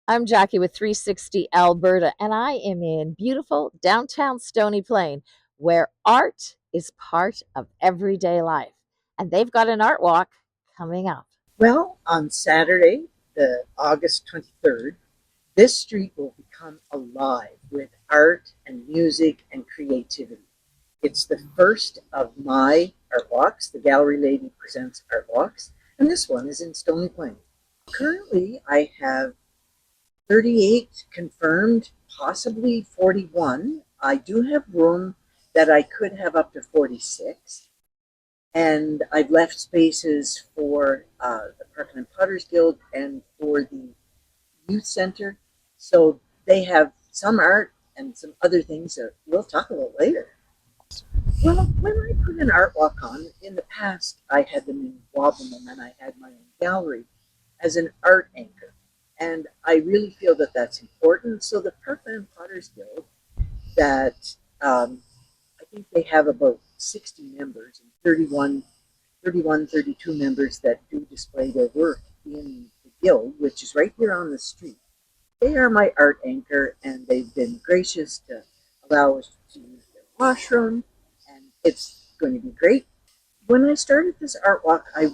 I'm Jacquie with 360 Alberta, and I am in beautiful downtown Stony Plain, where art is part of everyday life. And they've got an art walk coming up. Well, on Saturday, the August 23rd, this street will become alive with art and music and creativity. It's the first of my art walks. The Gallery Lady presents art walks, and this one is in Stony Plain. Currently, I have 38 confirmed, possibly 41. I do have room that I could have up to 46. And I've left spaces for the Parkland Potters Guild and for the youth center. So they have some art and some other things that we'll talk about later. Well, when I put an art walk on, in the past I had them in Wabanum and I had my own gallery as an art anchor. And I really feel that that's important. So the Parkland Potters Guild, that I think they have about 60 members and 32 members that do display their work in the guild, which is right here on the street. They are my art anchor, and they've been gracious to allow us to use their washroom, and it's going to be great. When I started this art walk, I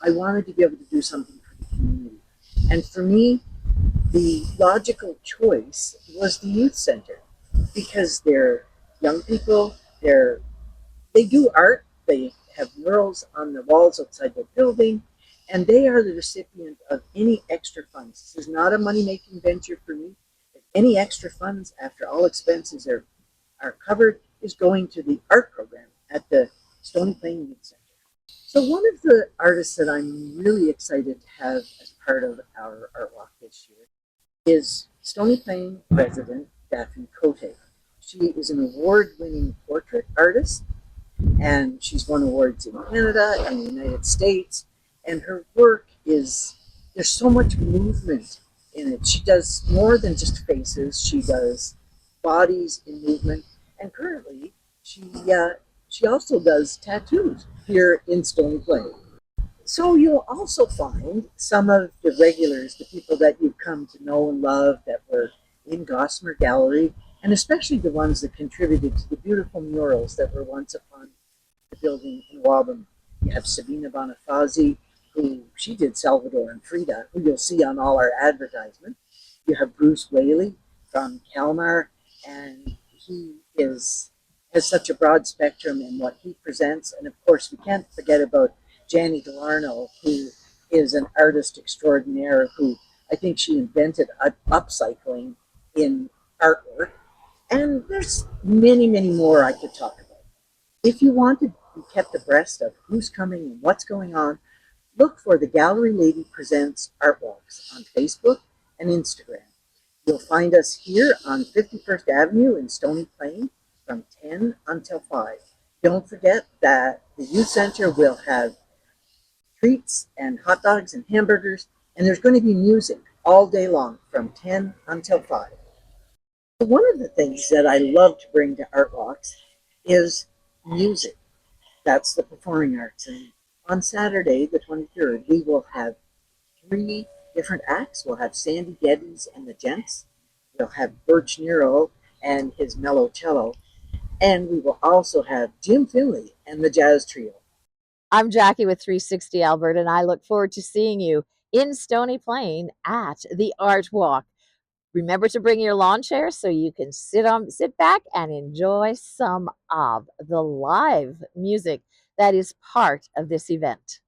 wanted to be able to do something for the community. And for me, the logical choice was the youth center because they're young people, they do art, they have murals on the walls outside their building, and they are the recipient of any extra funds. This is not a money making venture for me. Any extra funds after all expenses are covered is going to the art program at the Stony Plain Youth Center. So one of the artists that I'm really excited to have as part of our art walk this year is Stony Plain resident Daphne Cote. She is an award-winning portrait artist, and she's won awards in Canada and the United States. And her work is, there's so much movement in it. She does more than just faces. She does bodies in movement, and currently she also does tattoos here in Stony Plain. So you'll also find some of the regulars, the people that you've come to know and love that were in Gossamer Gallery, and especially the ones that contributed to the beautiful murals that were once upon the building in Wabam. You have Sabina Bonifazi, who she did Salvador and Frida, who you'll see on all our advertisement. You have Bruce Whaley from Kalmar, and he has such a broad spectrum in what he presents. And of course, we can't forget about Janie Delarno, who is an artist extraordinaire who I think she invented upcycling in artwork. And there's many, many more I could talk about. If you want to be kept abreast of who's coming and what's going on, look for the Gallery Lady Presents Art Walks on Facebook and Instagram. You'll find us here on 51st Avenue in Stony Plain from 10 until 5. Don't forget that the youth center will have treats and hot dogs and hamburgers, and there's going to be music all day long from 10 until 5. So one of the things that I love to bring to art walks is music. That's the performing arts. And on Saturday, the 23rd, we will have three different acts. We'll have Sandy Geddes and the Gents. We'll have Birch Nero and his mellow cello. And we will also have Jim Finley and the Jazz Trio. I'm Jacquie with 360 Alberta, and I look forward to seeing you in Stony Plain at the Art Walk. Remember to bring your lawn chair so you can sit back and enjoy some of the live music that is part of this event.